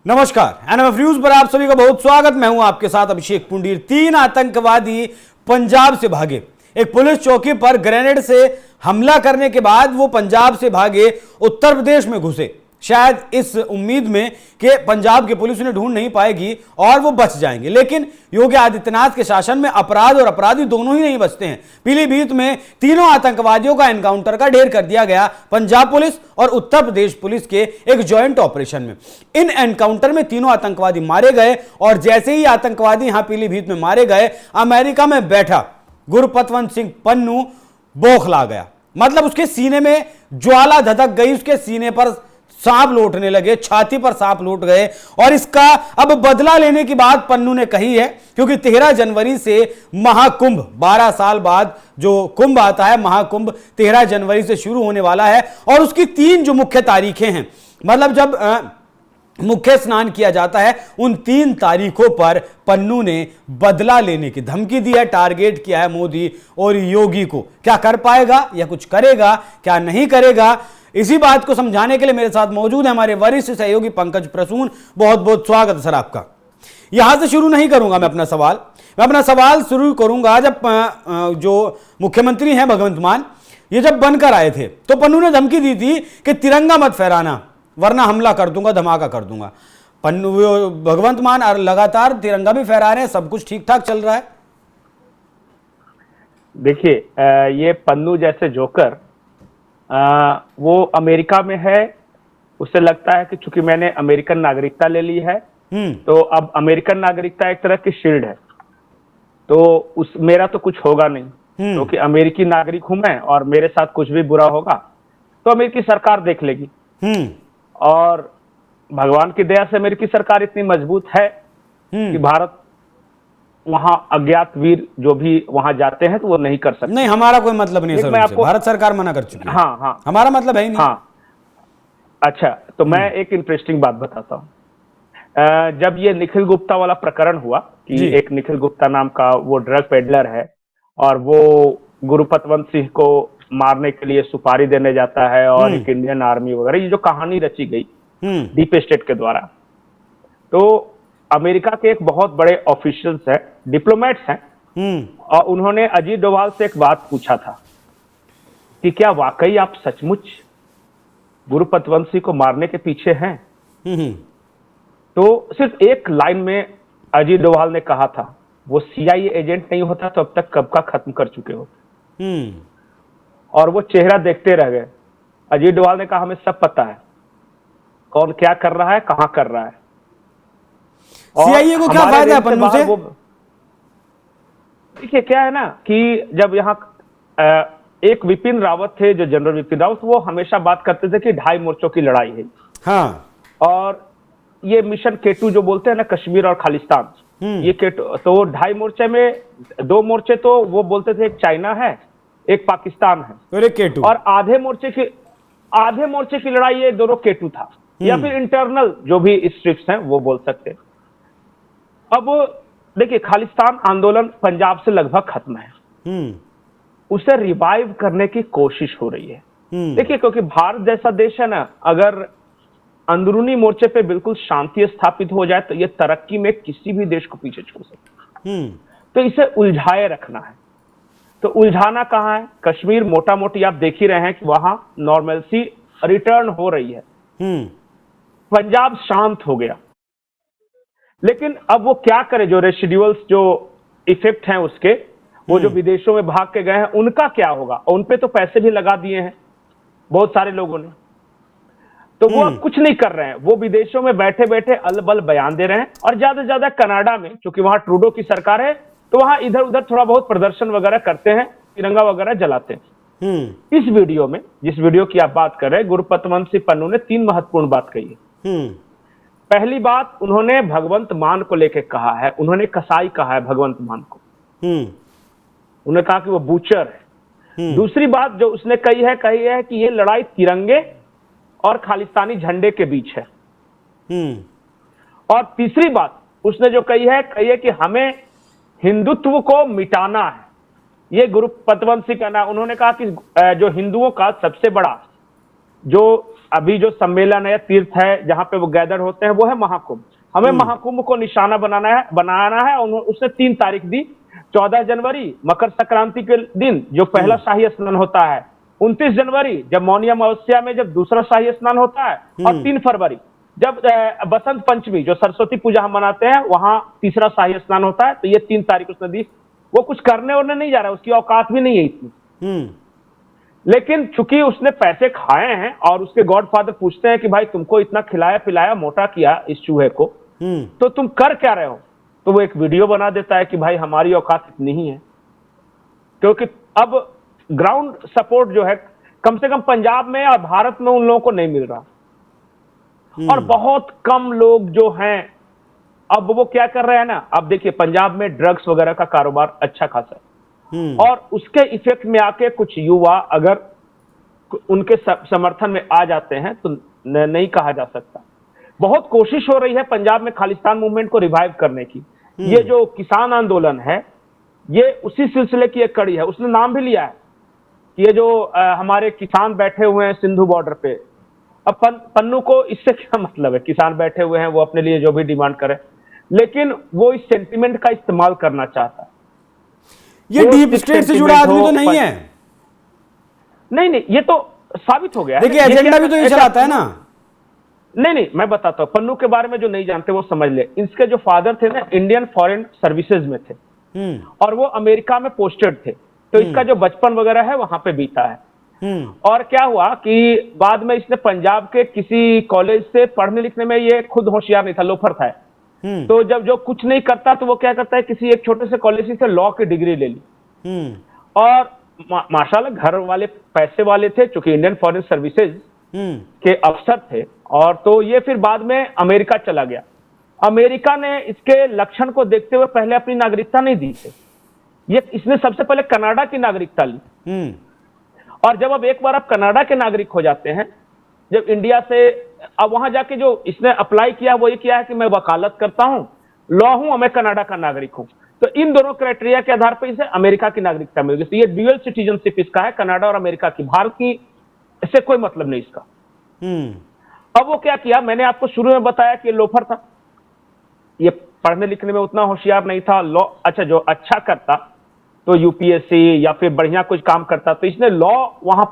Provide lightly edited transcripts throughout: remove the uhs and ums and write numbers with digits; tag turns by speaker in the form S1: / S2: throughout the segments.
S1: नमस्कार, NMF news पर आप सभी का बहुत स्वागत। मैं हूं आपके साथ अभिषेक पुंडीर। 3 आतंकवादी पंजाब से भागे। एक पुलिस चौकी पर ग्रेनेड से हमला करने के बाद वो पंजाब से भागे उत्तर प्रदेश में घुसे, शायद इस उम्मीद में कि पंजाब की पुलिस उन्हें ढूंढ नहीं पाएगी और वो बच जाएंगे। लेकिन योगी आदित्यनाथ के शासन में अपराध और अपराधी दोनों ही नहीं बचते हैं। पीलीभीत में तीनों आतंकवादियों का एनकाउंटर का ढेर कर दिया गया पंजाब पुलिस और उत्तर प्रदेश पुलिस के एक जॉइंट ऑपरेशन में। इन एनकाउंटर में तीनों आतंकवादी मारे गए और जैसे ही आतंकवादी यहां पीलीभीत में मारे गए, अमेरिका में बैठा गुरपतवंत सिंह पन्नू बौखला गया। मतलब उसके सीने में ज्वाला धधक गई, उसके सीने पर सांप लौटने लगे, छाती पर सांप लौट गए। और इसका अब बदला लेने की बात पन्नू ने कही है, क्योंकि 13 जनवरी से महाकुंभ, 12 साल बाद जो कुंभ आता है, महाकुंभ 13 जनवरी से शुरू होने वाला है। और उसकी 3 जो मुख्य तारीखें हैं, मतलब जब मुख्य स्नान किया जाता है, उन 3 तारीखों पर पन्नू ने बदला लेने की धमकी दी है, टारगेट किया है मोदी और योगी को। क्या कर पाएगा या कुछ करेगा, क्या नहीं करेगा, इसी बात को समझाने के लिए मेरे साथ मौजूद है हमारे वरिष्ठ सहयोगी पंकज प्रसून। बहुत बहुत स्वागत है सर आपका। यहां से शुरू नहीं करूंगा मैं अपना सवाल शुरू करूंगा जब जो मुख्यमंत्री हैं भगवंत मान, ये जब बनकर आए थे तो पन्नू ने धमकी दी थी कि तिरंगा मत फहराना वरना हमला कर दूंगा, धमाका कर दूंगा। पन्नू भगवंत मान लगातार तिरंगा भी फहरा रहे हैं, सब कुछ ठीक ठाक चल रहा है।
S2: देखिए, ये पन्नू जैसे जोकर वो अमेरिका में है। उसे लगता है कि चूंकि मैंने अमेरिकन नागरिकता ले ली है तो अब अमेरिकन नागरिकता एक तरह की शील्ड है, तो मेरा तो कुछ होगा नहीं, क्योंकि अमेरिकी नागरिक हूं मैं और मेरे साथ कुछ भी बुरा होगा तो अमेरिकी सरकार देख लेगी। और भगवान की दया से अमेरिकी सरकार इतनी मजबूत है कि भारत वहां अज्ञात वीर जो भी वहां जाते हैं तो वो नहीं कर सकते।
S1: नहीं, हमारा कोई मतलब नहीं है सर, भारत सरकार मना कर चुकी है।
S2: हाँ,
S1: हमारा मतलब है ही नहीं।
S2: हाँ, अच्छा, तो मैं एक इंटरेस्टिंग बात बताता हूँ। जब ये निखिल गुप्ता वाला प्रकरण हुआ कि एक निखिल गुप्ता नाम का वो ड्रग पेडलर है और वो गुरपतवंत सिंह को मारने के लिए सुपारी देने जाता है और एक इंडियन आर्मी वगैरह, ये जो कहानी रची गई डीप स्टेट के द्वारा, तो अमेरिका के एक बहुत बड़े ऑफिशियल्स हैं, डिप्लोमेट्स हैं, और उन्होंने अजीत डोभाल से एक बात पूछा था कि क्या वाकई आप सचमुच गुरपतवंत सिंह को मारने के पीछे हैं? तो सिर्फ एक लाइन में अजीत डोभाल ने कहा था, वो CIA एजेंट नहीं होता तो अब तक कब का खत्म कर चुके होते। और वो चेहरा देखते रह गए। अजीत डोभाल ने कहा, हमें सब पता है कौन क्या कर रहा है, कहां कर रहा है।
S1: CIA को क्या फायदा है पन्नू से?
S2: देखिए, क्या है ना कि जब यहाँ एक विपिन रावत थे, जो जनरल विपिन रावत, वो हमेशा बात करते थे कि 2.5 मोर्चों की लड़ाई है।
S1: हाँ।
S2: और ये मिशन K2 जो बोलते हैं ना, कश्मीर और खालिस्तान, ये K2, तो 2.5 मोर्चे में 2 मोर्चे तो वो बोलते थे, एक चाइना है, एक पाकिस्तान है
S1: और एक K2, और
S2: आधे मोर्चे की लड़ाई ये दोनों K2 था, या फिर इंटरनल जो भी स्ट्रिप्स हैं वो बोल सकते हैं। अब देखिए, खालिस्तान आंदोलन पंजाब से लगभग खत्म है, उसे रिवाइव करने की कोशिश हो रही है। देखिए, क्योंकि भारत जैसा देश है ना, अगर अंदरूनी मोर्चे पे बिल्कुल शांति स्थापित हो जाए तो ये तरक्की में किसी भी देश को पीछे छोड़ सकता है। तो इसे उलझाए रखना है। तो उलझाना कहाँ है? कश्मीर मोटा मोटी आप देख ही रहे हैं कि वहां नॉर्मलसी रिटर्न हो रही है। पंजाब शांत हो गया, लेकिन अब वो क्या करे? जो रेसिडुअल्स जो इफेक्ट हैं उसके, वो जो विदेशों में भाग के गए हैं, उनका क्या होगा? उनपे तो पैसे भी लगा दिए हैं बहुत सारे लोगों ने, तो वो अब कुछ नहीं कर रहे हैं। वो विदेशों में बैठे बैठे अलबल बयान दे रहे हैं। और ज्यादा से ज्यादा कनाडा में, क्योंकि वहां ट्रूडो की सरकार है, तो वहां इधर उधर थोड़ा बहुत प्रदर्शन वगैरह करते हैं, तिरंगा वगैरह जलाते हैं। इस वीडियो में, जिस वीडियो की आप बात कर रहे हैं, गुरपतवंत सिंह पन्नू ने 3 महत्वपूर्ण बात कही है। पहली बात, उन्होंने भगवंत मान को लेकर कहा है, उन्होंने कसाई कहा है भगवंत मान को। उन्होंने कहा कि वो बूचर है। दूसरी बात जो उसने कही है कि ये लड़ाई तिरंगे और खालिस्तानी झंडे के बीच है। और तीसरी बात उसने जो कही है कि हमें हिंदुत्व को मिटाना है। ये गुरपतवंत सिंह का नाम, उन्होंने कहा कि जो हिंदुओं का सबसे बड़ा जो अभी जो सम्मेलन है, तीर्थ है, जहां पे वो गैदर होते हैं, वो है महाकुंभ। हमें महाकुंभ को निशाना बनाना है और उसने 3 तारीख दी। 14 जनवरी मकर संक्रांति के दिन जो पहला शाही स्नान होता है, 29 जनवरी जब मौनी अमावस्या में जब दूसरा शाही स्नान होता है, और 3 फरवरी जब बसंत पंचमी जो सरस्वती पूजा हम मनाते हैं, वहां तीसरा शाही स्नान होता है। तो ये 3 तारीख उसने दी। वो कुछ करने और नहीं जा रहा है, उसकी औकात भी नहीं है इतनी। लेकिन चूंकि उसने पैसे खाए हैं और उसके गॉडफादर पूछते हैं कि भाई तुमको इतना खिलाया पिलाया मोटा किया इस चूहे को, तो तुम कर क्या रहे हो, तो वो एक वीडियो बना देता है कि भाई हमारी औकात इतनी ही है। क्योंकि अब ग्राउंड सपोर्ट जो है कम से कम पंजाब में और भारत में उन लोगों को नहीं मिल रहा, और बहुत कम लोग जो हैं अब वो क्या कर रहे हैं ना, अब देखिए पंजाब में ड्रग्स वगैरह का कारोबार अच्छा खासा है, और उसके इफेक्ट में आके कुछ युवा अगर उनके समर्थन में आ जाते हैं तो नहीं कहा जा सकता। बहुत कोशिश हो रही है पंजाब में खालिस्तान मूवमेंट को रिवाइव करने की। ये जो किसान आंदोलन है, ये उसी सिलसिले की एक कड़ी है। उसने नाम भी लिया है कि ये जो हमारे किसान बैठे हुए हैं सिंधु बॉर्डर पे। अब पन्नू को इससे क्या मतलब है, किसान बैठे हुए हैं, वो अपने लिए जो भी डिमांड करे, लेकिन वो इस सेंटिमेंट का इस्तेमाल करना चाहता है।
S1: ये डीप स्टेट से जुड़ा आदमी तो नहीं है।
S2: नहीं, ये तो साबित हो गया।
S1: देखिए एजेंडा भी तो ये चलाता है ना।
S2: नहीं, मैं बताता हूँ। पन्नू के बारे में जो नहीं जानते वो समझ ले। इसके जो फादर थे ना, इंडियन फॉरेन सर्विसेज में थे, और वो अमेरिका में पोस्टेड थे। तो इसका जो बचपन वगैरह है वहां पे बीता है। और क्या हुआ कि बाद में इसने पंजाब के किसी कॉलेज से पढ़ने लिखने में ये खुद होशियार नहीं था, लोफर था। तो जब जो कुछ नहीं करता तो वो क्या करता है, किसी एक छोटे से कॉलेज से लॉ की डिग्री ले ली, और माशाल्लाह घर वाले पैसे वाले थे, चूंकि इंडियन फॉरेन सर्विसेज के अफसर थे। और तो ये फिर बाद में अमेरिका चला गया। अमेरिका ने इसके लक्षण को देखते हुए पहले अपनी नागरिकता नहीं दी थी, इसने सबसे पहले कनाडा की नागरिकता ली। और जब अब एक बार आप कनाडा के नागरिक हो जाते हैं, जब इंडिया से, अब वहां जाके जो इसने अप्लाई किया वो ये किया है कि मैं वकालत करता हूं, लॉ हूं और मैं कनाडा का नागरिक हूं। तो इन दोनों क्राइटेरिया के आधार पर इसे अमेरिका की नागरिकता मिल गई। तो ये ड्यूअल सिटीजनशिप इसका है, कनाडा और अमेरिका की। भारत की इससे कोई मतलब नहीं इसका। अब वो क्या किया, मैंने आपको शुरू में बताया कि ये लोफर था, ये पढ़ने लिखने में उतना होशियार नहीं था। लॉ अच्छा जो अच्छा करता तो यूपीएससी या फिर बढ़िया कुछ काम करता, तो इसने लॉ वहां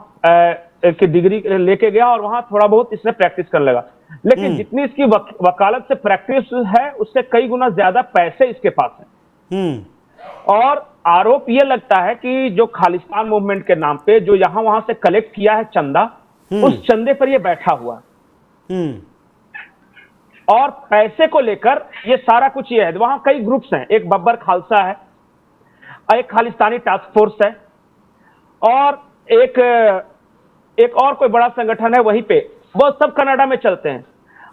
S2: की डिग्री लेके गया और वहां थोड़ा बहुत इसने प्रैक्टिस करने लगा। लेकिन जितनी इसकी वकालत से प्रैक्टिस है, उससे कई गुना ज्यादा पैसे इसके पास हैं। और आरोप ये लगता है कि जो खालिस्तान मूवमेंट के नाम पे जो यहां वहां से कलेक्ट किया है चंदा, उस चंदे पर ये बैठा हुआ, और पैसे को लेकर ये सारा कुछ ये है। वहां कई ग्रुप्स हैं, एक बब्बर खालसा है, एक खालिस्तानी टास्क फोर्स है, और एक और कोई बड़ा संगठन है वहीं पे। वो सब कनाडा में चलते हैं।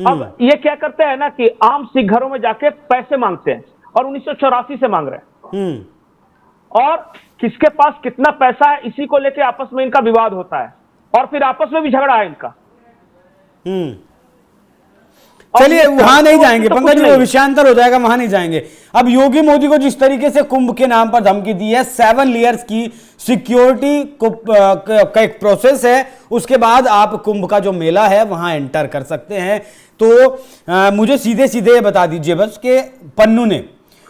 S2: अब ये क्या करते हैं ना कि आम सिख घरों में जाके पैसे मांगते हैं, और 1984 से मांग रहे हैं, और किसके पास कितना पैसा है इसी को लेके आपस में इनका विवाद होता है, और फिर आपस में भी झगड़ा है इनका।
S1: चलिए वहां नहीं जाएंगे पंकज जी, वो विषयांतर हो जाएगा, वहां नहीं जाएंगे। अब योगी मोदी को जिस तरीके से कुंभ के नाम पर धमकी दी है, 7 लेयर्स की सिक्योरिटी का एक प्रोसेस है, उसके बाद आप कुंभ का जो मेला है वहां एंटर कर सकते हैं। तो मुझे सीधे सीधे ये बता दीजिए बस कि पन्नू ने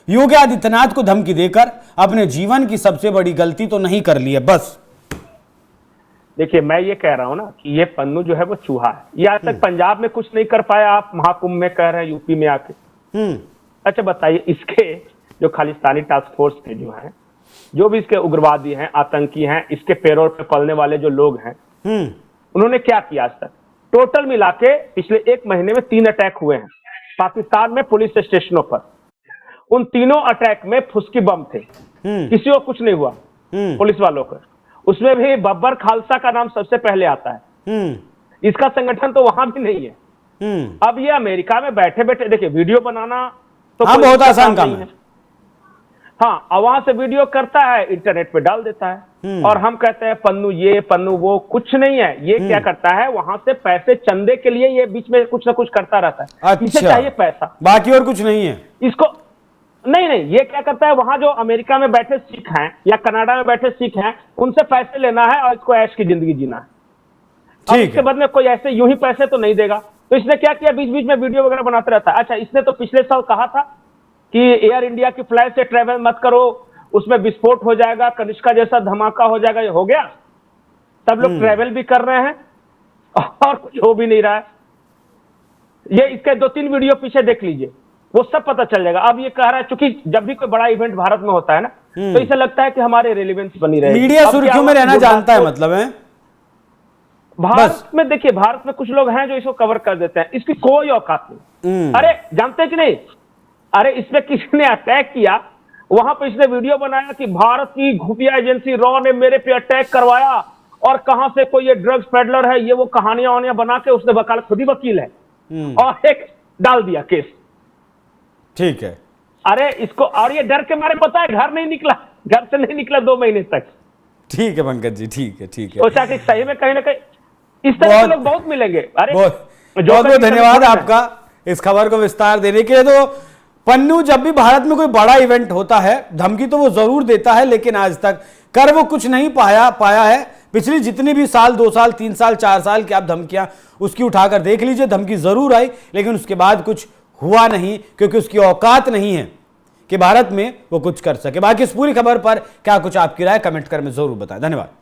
S1: योगी आदित्यनाथ को धमकी देकर अपने जीवन की सबसे बड़ी गलती तो नहीं कर ली है। बस
S2: देखिए, मैं ये कह रहा हूं ना कि ये पन्नू जो है वो चूहा है। ये आज तक पंजाब में कुछ नहीं कर पाया, आप महाकुंभ में कह रहे हैं यूपी में आके। अच्छा बताइए, इसके जो खालिस्तानी टास्क फोर्स के जो है, जो भी इसके उग्रवादी हैं, आतंकी हैं, इसके पेरोल पे पलने वाले जो लोग हैं, उन्होंने क्या किया आज तक? टोटल मिला के पिछले 1 महीने में 3 अटैक हुए हैं पाकिस्तान में पुलिस स्टेशनों पर। उन तीनों अटैक में फुसकी बम थे, किसी को कुछ नहीं हुआ, पुलिस वालों को। उसमें भी बब्बर खालसा का नाम सबसे पहले आता है। इसका संगठन तो वहां भी नहीं है। अब ये अमेरिका में बैठे बैठे, देखिए वीडियो बनाना तो
S1: बहुत आसान काम है।
S2: हाँ, वहां से वीडियो करता है, इंटरनेट पे डाल देता है, और हम कहते हैं पन्नू ये पन्नू वो। कुछ नहीं है। ये क्या करता है, वहां से पैसे चंदे के लिए ये बीच में कुछ ना कुछ करता रहता है।
S1: अच्छा,
S2: इसे चाहिए पैसा,
S1: बाकी और कुछ नहीं है
S2: इसको। नहीं, ये क्या करता है, वहां जो अमेरिका में बैठे सिख हैं या कनाडा में बैठे सिख हैं, उनसे पैसे लेना है और इसको ऐश की जिंदगी जीना है। अब
S1: ठीक
S2: इसके
S1: है।
S2: बदले कोई ऐसे यूं ही पैसे तो नहीं देगा। तो इसने क्या किया, बीच बीच में वीडियो वगैरह बनाते रहता है। अच्छा, इसने तो पिछले साल कहा था कि एयर इंडिया की फ्लाइट से ट्रेवल मत करो, उसमें विस्फोट हो जाएगा, कनिष्का जैसा धमाका हो जाएगा। ये हो गया, सब लोग ट्रेवल भी कर रहे हैं और कुछ हो भी नहीं रहा है। ये इसके 2-3 वीडियो पीछे देख लीजिए, वो सब पता चल जाएगा। अब ये कह रहा है, चूंकि जब भी कोई बड़ा इवेंट भारत में होता है ना, तो इसे लगता है कि हमारे रेलिवेंस बनी रहे।
S1: मीडिया सुर्खियों में रहना जानता है, मतलब है
S2: भारत में। देखिए, भारत में कुछ लोग हैं जो इसको कवर कर देते हैं, इसकी कोई औकात नहीं। अरे जानते कि नहीं, अरे इसमें किसी ने अटैक किया, वहां पर इसने वीडियो बनाया कि भारत की खुफिया एजेंसी रॉ ने मेरे पे अटैक करवाया और कहां से कोई ये ड्रग्स पेडलर है, ये वो कहानियां वानियां बना के उसने वकालत, खुद ही वकील है, और एक डाल दिया केस।
S1: ठीक है।
S2: अरे इसको, और ये डर के मारे पता है घर नहीं निकला, घर से नहीं निकला 2 महीने तक।
S1: ठीक है पंकज जी, ठीक है, ठीक है।
S2: सोचा कि सही में कहीं ना कहीं इस तरह के लोग बहुत मिलेंगे। अरे
S1: बहुत बहुत धन्यवाद आपका इस खबर को विस्तार देने के लिए। तो पन्नू, जब भी भारत में कोई बड़ा इवेंट होता है, धमकी तो वो जरूर देता है, लेकिन आज तक कर वो कुछ नहीं पाया है। पिछली जितनी भी साल, 2 साल, 3 साल, 4 साल की आप धमकियां उसकी उठाकर देख लीजिए, धमकी जरूर आई, लेकिन उसके बाद कुछ हुआ नहीं, क्योंकि उसकी औकात नहीं है कि भारत में वो कुछ कर सके। बाकी इस पूरी खबर पर क्या कुछ आपकी राय कमेंट कर में जरूर बताएं। धन्यवाद।